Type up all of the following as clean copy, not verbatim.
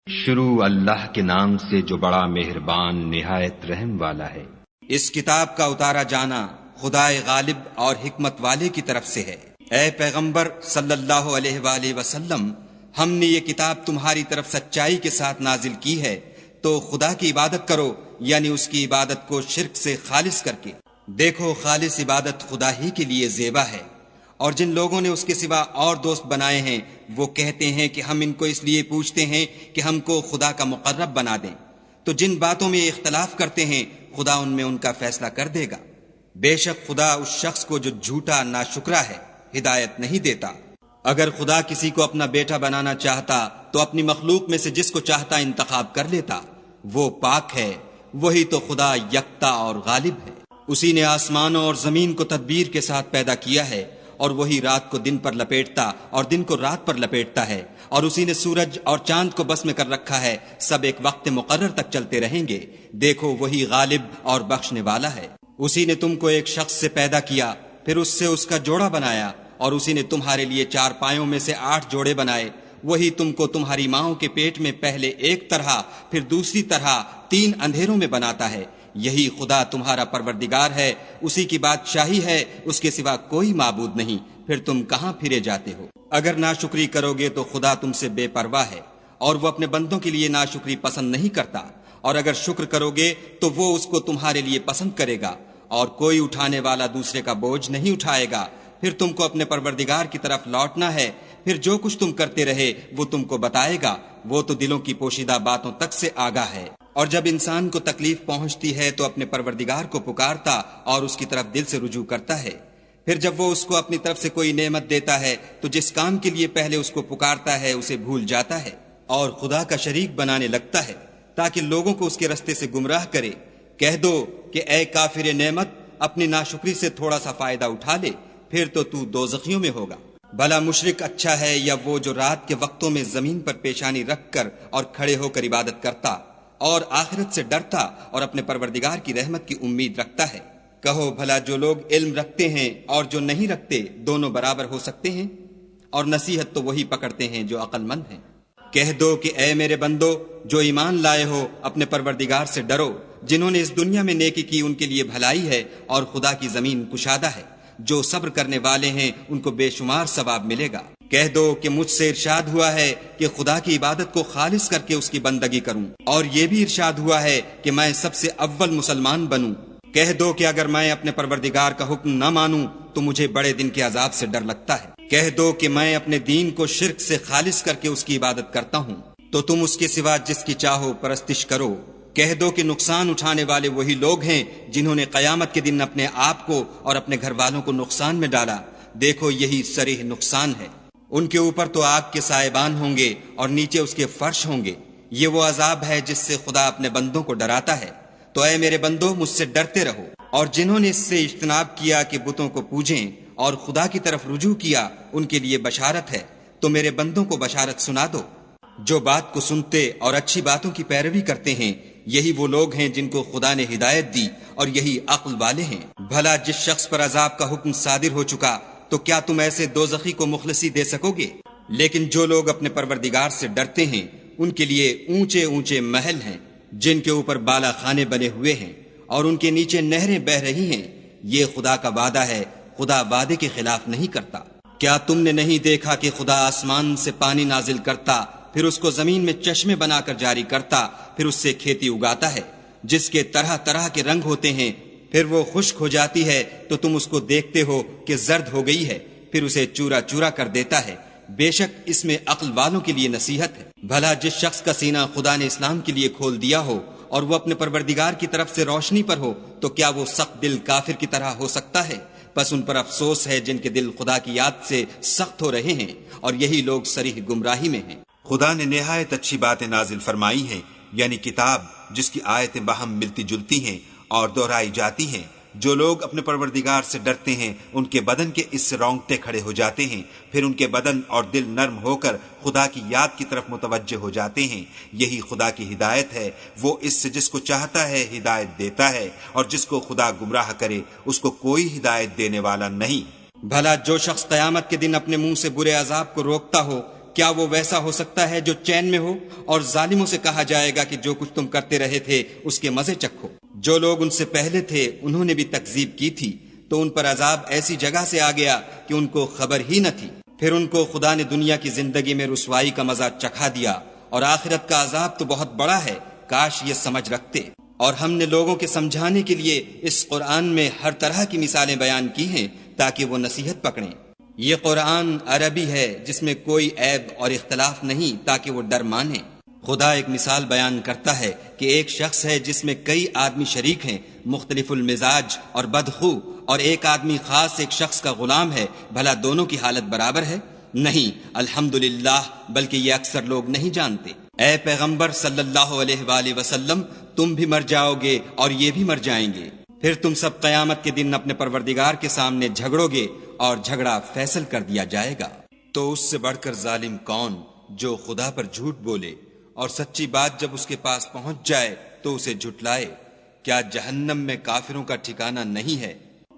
شروع اللہ کے نام سے جو بڑا مہربان نہایت رحم والا ہے۔ اس کتاب کا اتارا جانا خدائے غالب اور حکمت والے کی طرف سے ہے۔ اے پیغمبر صلی اللہ علیہ وآلہ وسلم، ہم نے یہ کتاب تمہاری طرف سچائی کے ساتھ نازل کی ہے، تو خدا کی عبادت کرو، یعنی اس کی عبادت کو شرک سے خالص کر کے۔ دیکھو، خالص عبادت خدا ہی کے لیے زیبا ہے، اور جن لوگوں نے اس کے سوا اور دوست بنائے ہیں وہ کہتے ہیں کہ ہم ان کو اس لیے پوچھتے ہیں کہ ہم کو خدا کا مقرب بنا دیں، تو جن باتوں میں اختلاف کرتے ہیں خدا ان میں ان کا فیصلہ کر دے گا۔ بے شک خدا اس شخص کو جو جھوٹا ناشکرا ہے ہدایت نہیں دیتا۔ اگر خدا کسی کو اپنا بیٹا بنانا چاہتا تو اپنی مخلوق میں سے جس کو چاہتا انتخاب کر لیتا۔ وہ پاک ہے، وہی تو خدا یکتا اور غالب ہے۔ اسی نے آسمانوں اور زمین کو تدبیر کے ساتھ پیدا کیا ہے، اور وہی رات کو دن پر لپیٹتا اور دن کو رات پر لپیٹتا ہے، اور اسی نے سورج اور چاند کو بس میں کر رکھا ہے، سب ایک وقت مقرر تک چلتے رہیں گے۔ دیکھو، وہی غالب اور بخشنے والا ہے۔ اسی نے تم کو ایک شخص سے پیدا کیا، پھر اس سے اس کا جوڑا بنایا، اور اسی نے تمہارے لیے 4 پایوں میں سے 8 جوڑے بنائے۔ وہی تم کو تمہاری ماؤں کے پیٹ میں پہلے ایک طرح پھر دوسری طرح 3 اندھیروں میں بناتا ہے۔ یہی خدا تمہارا پروردگار ہے، اسی کی بادشاہی ہے، اس کے سوا کوئی معبود نہیں۔ پھر تم کہاں پھرے جاتے ہو؟ اگر ناشکری کرو گے تو خدا تم سے بے پرواہ ہے، اور وہ اپنے بندوں کے لیے ناشکری پسند نہیں کرتا، اور اگر شکر کرو گے تو وہ اس کو تمہارے لیے پسند کرے گا، اور کوئی اٹھانے والا دوسرے کا بوجھ نہیں اٹھائے گا۔ پھر تم کو اپنے پروردگار کی طرف لوٹنا ہے، پھر جو کچھ تم کرتے رہے وہ تم کو بتائے گا، وہ تو دلوں کی پوشیدہ باتوں تک سے آگاہ ہے۔ اور جب انسان کو تکلیف پہنچتی ہے تو اپنے پروردگار کو پکارتا اور اس کی طرف دل سے رجوع کرتا ہے۔ پھر جب وہ اس کو اپنی طرف سے کوئی نعمت دیتا ہے تو جس کام کے لیے پہلے اس کو پکارتا ہے اسے بھول جاتا ہے، اور خدا کا شریک بنانے لگتا ہے تاکہ لوگوں کو اس کے رستے سے گمراہ کرے۔ کہہ دو کہ اے کافر نعمت، اپنی ناشکری سے تھوڑا سا فائدہ اٹھا لے، پھر تو دوزخیوں میں ہوگا۔ بھلا مشرک اچھا ہے یا وہ جو رات کے وقتوں میں زمین پر پیشانی رکھ کر اور کھڑے ہو کر عبادت کرتا اور آخرت سے ڈرتا اور اپنے پروردگار کی رحمت کی امید رکھتا ہے؟ کہو بھلا جو لوگ علم رکھتے ہیں اور جو نہیں رکھتے دونوں برابر ہو سکتے ہیں؟ اور نصیحت تو وہی پکڑتے ہیں جو عقل مند ہیں۔ کہہ دو کہ اے میرے بندو جو ایمان لائے ہو، اپنے پروردگار سے ڈرو۔ جنہوں نے اس دنیا میں نیکی کی ان کے لیے بھلائی ہے، اور خدا کی زمین کشادہ ہے۔ جو صبر کرنے والے ہیں ان کو بے شمار ثواب ملے گا۔ کہہ دو کہ مجھ سے ارشاد ہوا ہے کہ خدا کی عبادت کو خالص کر کے اس کی بندگی کروں، اور یہ بھی ارشاد ہوا ہے کہ میں سب سے اول مسلمان بنوں۔ کہہ دو کہ اگر میں اپنے پروردگار کا حکم نہ مانوں تو مجھے بڑے دن کے عذاب سے ڈر لگتا ہے۔ کہہ دو کہ میں اپنے دین کو شرک سے خالص کر کے اس کی عبادت کرتا ہوں، تو تم اس کے سوا جس کی چاہو پرستش کرو۔ کہہ دو کہ نقصان اٹھانے والے وہی لوگ ہیں جنہوں نے قیامت کے دن اپنے آپ کو اور اپنے گھر والوں کو نقصان میں ڈالا۔ دیکھو، یہی صریح نقصان ہے۔ ان کے اوپر تو آگ کے سائبان ہوں گے اور نیچے اس کے فرش ہوں گے۔ یہ وہ عذاب ہے جس سے خدا اپنے بندوں کو ڈراتا ہے۔ تو اے میرے بندو، مجھ سے ڈرتے رہو، اور جنہوں نے اس سے اجتناب کیا کہ بتوں کو پوجیں اور خدا کی طرف رجوع کیا ان کے لیے بشارت ہے۔ تو میرے بندوں کو بشارت سنا دو۔ جو بات کو سنتے اور اچھی باتوں کی پیروی کرتے ہیں یہی وہ لوگ ہیں جن کو خدا نے ہدایت دی، اور یہی عقل والے ہیں۔ بھلا جس شخص پر عذاب کا حکم صادر ہو چکا تو کیا تم ایسے دوزخی کو مخلصی دے سکو گے؟ لیکن جو لوگ اپنے پروردگار سے ڈرتے ہیں ان کے لیے اونچے اونچے محل ہیں جن کے اوپر بالا خانے بنے ہوئے ہیں، اور ان کے نیچے نہریں بہہ رہی ہیں۔ یہ خدا کا وعدہ ہے، خدا وعدے کے خلاف نہیں کرتا۔ کیا تم نے نہیں دیکھا کہ خدا آسمان سے پانی نازل کرتا، پھر اس کو زمین میں چشمے بنا کر جاری کرتا، پھر اس سے کھیتی اگاتا ہے جس کے طرح طرح کے رنگ ہوتے ہیں، پھر وہ خشک ہو جاتی ہے تو تم اس کو دیکھتے ہو کہ زرد ہو گئی ہے، پھر اسے چورا چورا کر دیتا ہے۔ بے شک اس میں عقل والوں کے لیے نصیحت ہے۔ بھلا جس شخص کا سینہ خدا نے اسلام کے لیے کھول دیا ہو اور وہ اپنے پروردگار کی طرف سے روشنی پر ہو تو کیا وہ سخت دل کافر کی طرح ہو سکتا ہے؟ بس ان پر افسوس ہے جن کے دل خدا کی یاد سے سخت ہو رہے ہیں، اور یہی لوگ صریح گمراہی میں ہیں۔ خدا نے نہایت اچھی باتیں نازل فرمائی ہیں، یعنی کتاب جس کی آیتیں باہم ملتی جلتی ہیں اور دہرائی جاتی ہیں۔ جو لوگ اپنے پروردگار سے ڈرتے ہیں ان کے بدن کے اس سے رونگٹے کھڑے ہو جاتے ہیں، پھر ان کے بدن اور دل نرم ہو کر خدا کی یاد کی طرف متوجہ ہو جاتے ہیں۔ یہی خدا کی ہدایت ہے، وہ اس سے جس کو چاہتا ہے ہدایت دیتا ہے، اور جس کو خدا گمراہ کرے اس کو کوئی ہدایت دینے والا نہیں۔ بھلا جو شخص قیامت کے دن اپنے منہ سے برے عذاب کو روکتا ہو کیا وہ ویسا ہو سکتا ہے جو چین میں ہو؟ اور ظالموں سے کہا جائے گا کہ جو کچھ تم کرتے رہے تھے اس کے مزے چکھو۔ جو لوگ ان سے پہلے تھے انہوں نے بھی تکذیب کی تھی، تو ان پر عذاب ایسی جگہ سے آ گیا کہ ان کو خبر ہی نہ تھی۔ پھر ان کو خدا نے دنیا کی زندگی میں رسوائی کا مزہ چکھا دیا، اور آخرت کا عذاب تو بہت بڑا ہے، کاش یہ سمجھ رکھتے۔ اور ہم نے لوگوں کے سمجھانے کے لیے اس قرآن میں ہر طرح کی مثالیں بیان کی ہیں تاکہ وہ نصیحت پکڑیں۔ یہ قرآن عربی ہے جس میں کوئی عیب اور اختلاف نہیں تاکہ وہ ڈر مانیں۔ خدا ایک مثال بیان کرتا ہے کہ ایک شخص ہے جس میں کئی آدمی شریک ہیں، مختلف المزاج اور بدخو، اور ایک آدمی خاص ایک شخص کا غلام ہے، بھلا دونوں کی حالت برابر ہے؟ نہیں، الحمدللہ، بلکہ یہ اکثر لوگ نہیں جانتے۔ اے پیغمبر صلی اللہ علیہ وآلہ وسلم، تم بھی مر جاؤ گے اور یہ بھی مر جائیں گے، پھر تم سب قیامت کے دن اپنے پروردگار کے سامنے جھگڑو گے اور جھگڑا فیصل کر دیا جائے گا۔ تو اس سے بڑھ کر ظالم کون جو خدا پر جھوٹ بولے اور سچی بات جب اس کے پاس پہنچ جائے تو اسے جھٹلائے؟ کیا جہنم میں کافروں کا ٹھکانہ نہیں ہے؟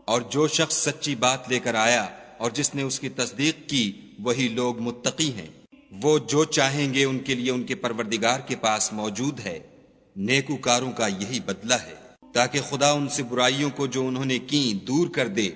اور جو شخص سچی بات لے کر آیا اور جس نے اس کی تصدیق کی، وہی لوگ متقی ہیں۔ وہ جو چاہیں گے ان کے لیے ان کے پروردگار کے پاس موجود ہے، نیکوکاروں کا یہی بدلہ ہے، تاکہ خدا ان سے برائیوں کو جو انہوں نے کی دور کر دے،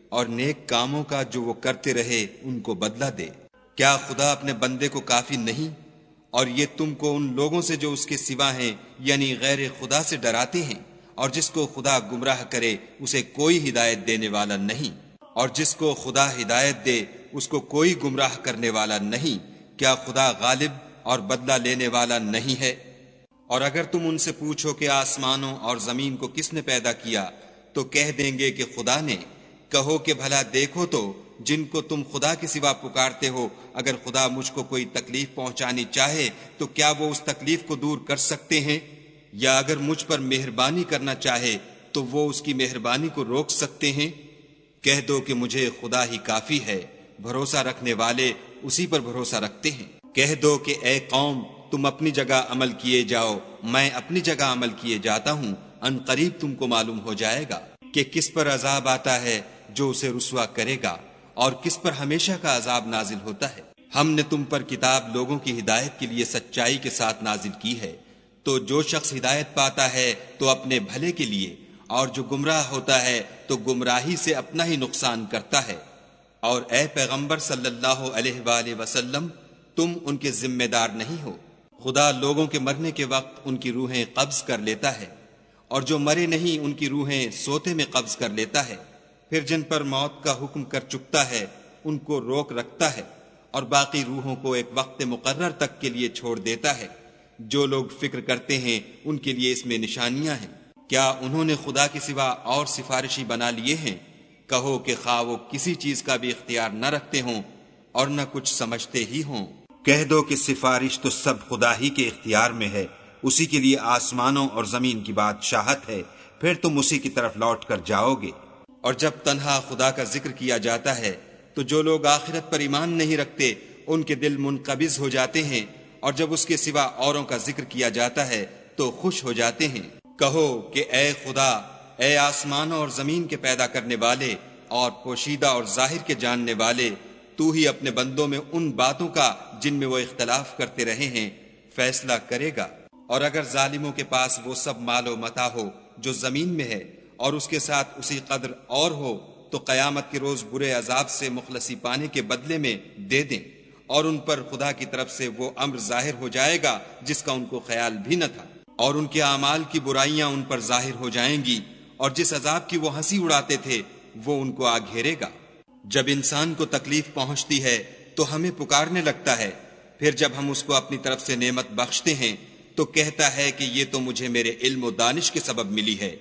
اور نیک کاموں کا جو وہ کرتے رہے ان کو بدلہ دے۔ کیا خدا اپنے بندے کو کافی نہیں؟ اور یہ تم کو ان لوگوں سے جو اس کے سوا ہیں یعنی غیر خدا سے ڈراتے ہیں، اور جس کو خدا گمراہ کرے اسے کوئی ہدایت دینے والا نہیں، اور جس کو خدا ہدایت دے اس کو کوئی گمراہ کرنے والا نہیں۔ کیا خدا غالب اور بدلہ لینے والا نہیں ہے؟ اور اگر تم ان سے پوچھو کہ آسمانوں اور زمین کو کس نے پیدا کیا، تو کہہ دیں گے کہ خدا نے۔ کہو کہ بھلا دیکھو تو جن کو تم خدا کے سوا پکارتے ہو، اگر خدا مجھ کو کوئی تکلیف پہنچانی چاہے تو کیا وہ اس تکلیف کو دور کر سکتے ہیں؟ یا اگر مجھ پر مہربانی کرنا چاہے تو وہ اس کی مہربانی کو روک سکتے ہیں؟ کہہ دو کہ مجھے خدا ہی کافی ہے، بھروسہ رکھنے والے اسی پر بھروسہ رکھتے ہیں۔ کہہ دو کہ اے قوم، تم اپنی جگہ عمل کیے جاؤ، میں اپنی جگہ عمل کیے جاتا ہوں، ان قریب تم کو معلوم ہو جائے گا کہ کس پر عذاب آتا ہے جو اسے رسوا کرے گا، اور کس پر ہمیشہ کا عذاب نازل ہوتا ہے۔ ہم نے تم پر کتاب لوگوں کی ہدایت کے لیے سچائی کے ساتھ نازل کی ہے، تو جو شخص ہدایت پاتا ہے تو اپنے بھلے کے لیے، اور جو گمراہ ہوتا ہے تو گمراہی سے اپنا ہی نقصان کرتا ہے۔ اور اے پیغمبر صلی اللہ علیہ وآلہ وسلم، تم ان کے ذمہ دار نہیں ہو۔ خدا لوگوں کے مرنے کے وقت ان کی روحیں قبض کر لیتا ہے، اور جو مرے نہیں ان کی روحیں سوتے میں قبض کر لیتا ہے، پھر جن پر موت کا حکم کر چکتا ہے ان کو روک رکھتا ہے، اور باقی روحوں کو ایک وقت مقرر تک کے لیے چھوڑ دیتا ہے۔ جو لوگ فکر کرتے ہیں ان کے لیے اس میں نشانیاں ہیں۔ کیا انہوں نے خدا کے سوا اور سفارشی بنا لیے ہیں؟ کہو کہ خواہ وہ کسی چیز کا بھی اختیار نہ رکھتے ہوں اور نہ کچھ سمجھتے ہی ہوں۔ کہہ دو کہ سفارش تو سب خدا ہی کے اختیار میں ہے، اسی کے لیے آسمانوں اور زمین کی بادشاہت ہے، پھر تم اسی کی طرف لوٹ کر جاؤ گے۔ اور جب تنہا خدا کا ذکر کیا جاتا ہے تو جو لوگ آخرت پر ایمان نہیں رکھتے ان کے دل منقبض ہو جاتے ہیں، اور جب اس کے سوا اوروں کا ذکر کیا جاتا ہے تو خوش ہو جاتے ہیں۔ کہو کہ اے خدا، اے آسمانوں اور زمین کے پیدا کرنے والے اور پوشیدہ اور ظاہر کے جاننے والے، تو ہی اپنے بندوں میں ان باتوں کا جن میں وہ اختلاف کرتے رہے ہیں فیصلہ کرے گا۔ اور اگر ظالموں کے پاس وہ سب مال و متاع ہو جو زمین میں ہے، اور اس کے ساتھ اسی قدر اور ہو، تو قیامت کے روز برے عذاب سے مخلصی پانے کے بدلے میں دے دیں، اور ان پر خدا کی طرف سے وہ امر ظاہر ہو جائے گا جس کا ان کو خیال بھی نہ تھا، اور ان کے اعمال کی برائیاں ان پر ظاہر ہو جائیں گی، اور جس عذاب کی وہ ہنسی اڑاتے تھے وہ ان کو آ گھیرے گا۔ جب انسان کو تکلیف پہنچتی ہے تو ہمیں پکارنے لگتا ہے، پھر جب ہم اس کو اپنی طرف سے نعمت بخشتے ہیں تو کہتا ہے کہ یہ تو مجھے میرے علم و دانش کے سبب ملی ہے۔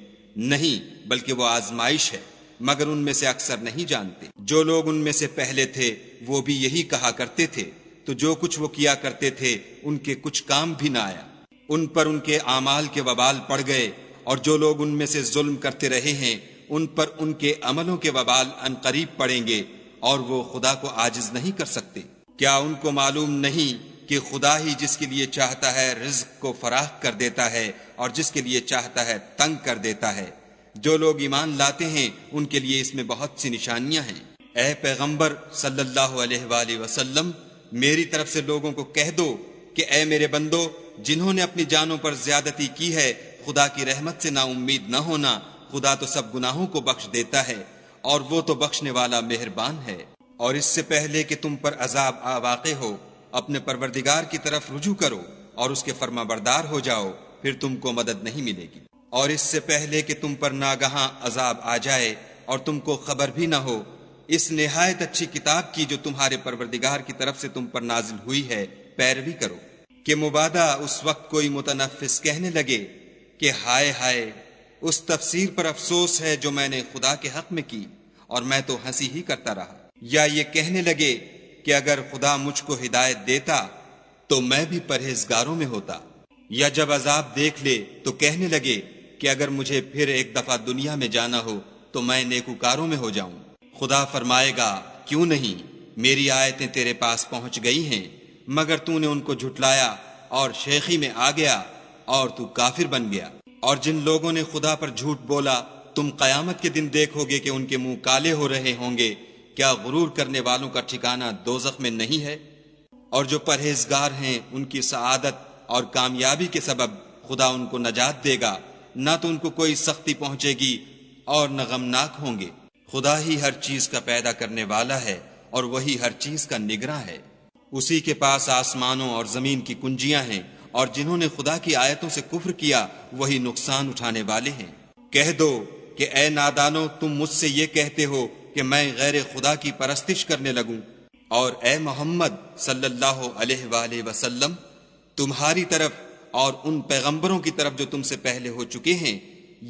نہیں، بلکہ وہ آزمائش ہے، مگر ان میں سے اکثر نہیں جانتے۔ جو لوگ ان میں سے پہلے تھے وہ بھی یہی کہا کرتے تھے، تو جو کچھ وہ کیا کرتے تھے ان کے کچھ کام بھی نہ آیا، ان پر ان کے اعمال کے وبال پڑ گئے، اور جو لوگ ان میں سے ظلم کرتے رہے ہیں ان پر ان کے عملوں کے وبال ان قریب پڑیں گے، اور وہ خدا کو عاجز نہیں کر سکتے۔ کیا ان کو معلوم نہیں کہ خدا ہی جس کے لیے چاہتا ہے رزق کو فراخ کر دیتا ہے اور جس کے لیے چاہتا ہے تنگ کر دیتا ہے؟ جو لوگ ایمان لاتے ہیں ان کے لیے اس میں بہت سی نشانیاں ہیں۔ اے پیغمبر صلی اللہ علیہ وآلہ وسلم، میری طرف سے لوگوں کو کہہ دو کہ اے میرے بندو، جنہوں نے اپنی جانوں پر زیادتی کی ہے، خدا کی رحمت سے نا امید نہ ہونا، خدا تو سب گناہوں کو بخش دیتا ہے اور وہ تو بخشنے والا مہربان ہے۔ اور اس سے پہلے کہ تم پر عذاب واقع ہو، اپنے پروردگار کی طرف رجوع کرو اور اس کے فرما بردار ہو جاؤ، پھر تم کو مدد نہیں ملے گی۔ اور اس سے پہلے کہ تم پر ناگہاں عذاب آ جائے اور تم کو خبر بھی نہ ہو، اس نہایت اچھی کتاب کی جو تمہارے پروردگار کی طرف سے تم پر نازل ہوئی ہے پیروی کرو، کہ مبادا اس وقت کوئی متنفس کہنے لگے کہ ہائے ہائے، اس تفسیر پر افسوس ہے جو میں نے خدا کے حق میں کی اور میں تو ہنسی ہی کرتا رہا، یا یہ کہنے لگے کہ اگر خدا مجھ کو ہدایت دیتا تو میں بھی پرہیزگاروں میں ہوتا، یا جب عذاب دیکھ لے تو کہنے لگے کہ اگر مجھے پھر ایک دفعہ دنیا میں جانا ہو تو میں نیکوکاروں میں ہو جاؤں۔ خدا فرمائے گا، کیوں نہیں، میری آیتیں تیرے پاس پہنچ گئی ہیں، مگر تو نے ان کو جھٹلایا اور شیخی میں آ گیا اور تو کافر بن گیا۔ اور جن لوگوں نے خدا پر جھوٹ بولا، تم قیامت کے دن دیکھو گے کہ ان کے منہ کالے ہو رہے ہوں گے۔ کیا غرور کرنے والوں کا ٹھکانہ دوزخ میں نہیں ہے؟ اور جو پرہیزگار ہیں ان کی سعادت اور کامیابی کے سبب خدا ان کو نجات دے گا، نہ تو ان کو کوئی سختی پہنچے گی اور نہ غمناک ہوں گے۔ خدا ہی ہر چیز کا پیدا کرنے والا ہے اور وہی ہر چیز کا نگراں ہے۔ اسی کے پاس آسمانوں اور زمین کی کنجیاں ہیں، اور جنہوں نے خدا کی آیتوں سے کفر کیا وہی نقصان اٹھانے والے ہیں۔ کہہ دو کہ اے نادانو، تم مجھ سے یہ کہتے ہو کہ میں غیر خدا کی پرستش کرنے لگوں، اور اے محمد صلی اللہ علیہ وآلہ وسلم، تمہاری طرف اور ان پیغمبروں کی طرف جو تم سے پہلے ہو چکے ہیں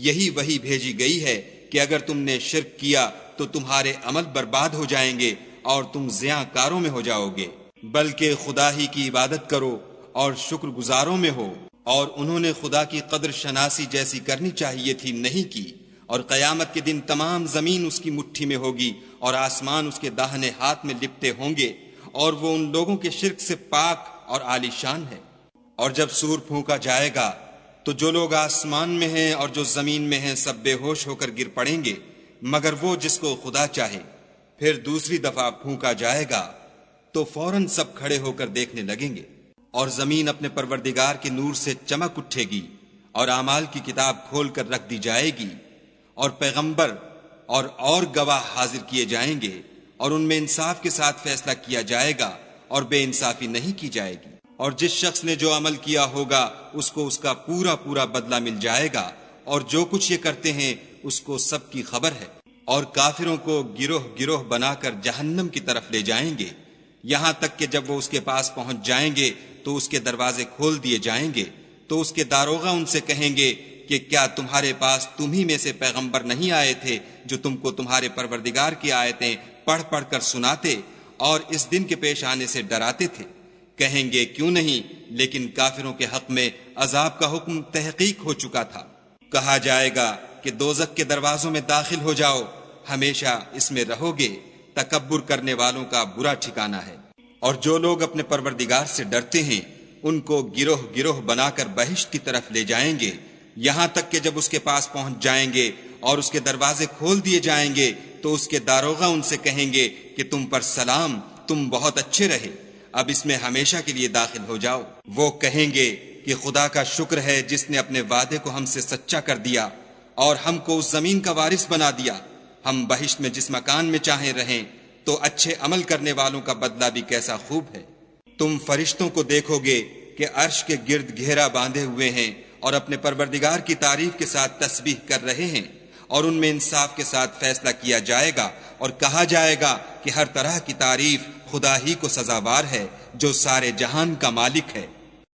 یہی وحی بھیجی گئی ہے کہ اگر تم نے شرک کیا تو تمہارے عمل برباد ہو جائیں گے اور تم زیاں کاروں میں ہو جاؤ گے، بلکہ خدا ہی کی عبادت کرو اور شکر گزاروں میں ہو۔ اور انہوں نے خدا کی قدر شناسی جیسی کرنی چاہیے تھی، نہیں کی، اور قیامت کے دن تمام زمین اس کی مٹھی میں ہوگی اور آسمان اس کے داہنے ہاتھ میں لپٹے ہوں گے، اور وہ ان لوگوں کے شرک سے پاک اور عالی شان ہے۔ اور جب سور پھونکا جائے گا تو جو لوگ آسمان میں ہیں اور جو زمین میں ہیں سب بے ہوش ہو کر گر پڑیں گے، مگر وہ جس کو خدا چاہے۔ پھر دوسری دفعہ پھونکا جائے گا تو فوراً سب کھڑے ہو کر دیکھنے لگیں گے، اور زمین اپنے پروردگار کے نور سے چمک اٹھے گی اور اعمال کی کتاب کھول کر رکھ دی جائے گی، اور پیغمبر اور گواہ حاضر کیے جائیں گے، اور ان میں انصاف کے ساتھ فیصلہ کیا جائے گا اور بے انصافی نہیں کی جائے گی۔ اور جس شخص نے جو عمل کیا ہوگا اس کو اس کا پورا پورا بدلہ مل جائے گا، اور جو کچھ یہ کرتے ہیں اس کو سب کی خبر ہے۔ اور کافروں کو گروہ گروہ بنا کر جہنم کی طرف لے جائیں گے، یہاں تک کہ جب وہ اس کے پاس پہنچ جائیں گے تو اس کے دروازے کھول دیے جائیں گے، تو اس کے داروغہ ان سے کہیں گے کہ کیا تمہارے پاس تم ہی میں سے پیغمبر نہیں آئے تھے جو تم کو تمہارے پروردگار کی آیتیں پڑھ پڑھ کر سناتے اور اس دن کے پیش آنے سے ڈراتے تھے؟ کہیں گے کیوں نہیں، لیکن کافروں کے حق میں عذاب کا حکم تحقیق ہو چکا تھا۔ کہا جائے گا کہ دوزخ کے دروازوں میں داخل ہو جاؤ، ہمیشہ اس میں رہو گے، تکبر کرنے والوں کا برا ٹھکانہ ہے۔ اور جو لوگ اپنے پروردگار سے ڈرتے ہیں ان کو گروہ گروہ بنا کر بہشت کی طرف لے جائیں گے، یہاں تک کہ جب اس کے پاس پہنچ جائیں گے اور اس کے دروازے کھول دیے جائیں گے تو اس کے داروغہ ان سے کہیں گے کہ تم پر سلام، تم بہت اچھے رہے، اب اس میں ہمیشہ کے لیے داخل ہو جاؤ۔ وہ کہیں گے کہ خدا کا شکر ہے جس نے اپنے وعدے کو ہم سے سچا کر دیا اور ہم کو اس زمین کا وارث بنا دیا، ہم بہشت میں جس مکان میں چاہیں رہیں، تو اچھے عمل کرنے والوں کا بدلہ بھی کیسا خوب ہے۔ تم فرشتوں کو دیکھو گے کہ عرش کے گرد گھیرا باندھے ہوئے ہیں اور اپنے پروردگار کی تعریف کے ساتھ تسبیح کر رہے ہیں، اور ان میں انصاف کے ساتھ فیصلہ کیا جائے گا اور کہا جائے گا کہ ہر طرح کی تعریف خدا ہی کو سزاوار ہے جو سارے جہان کا مالک ہے۔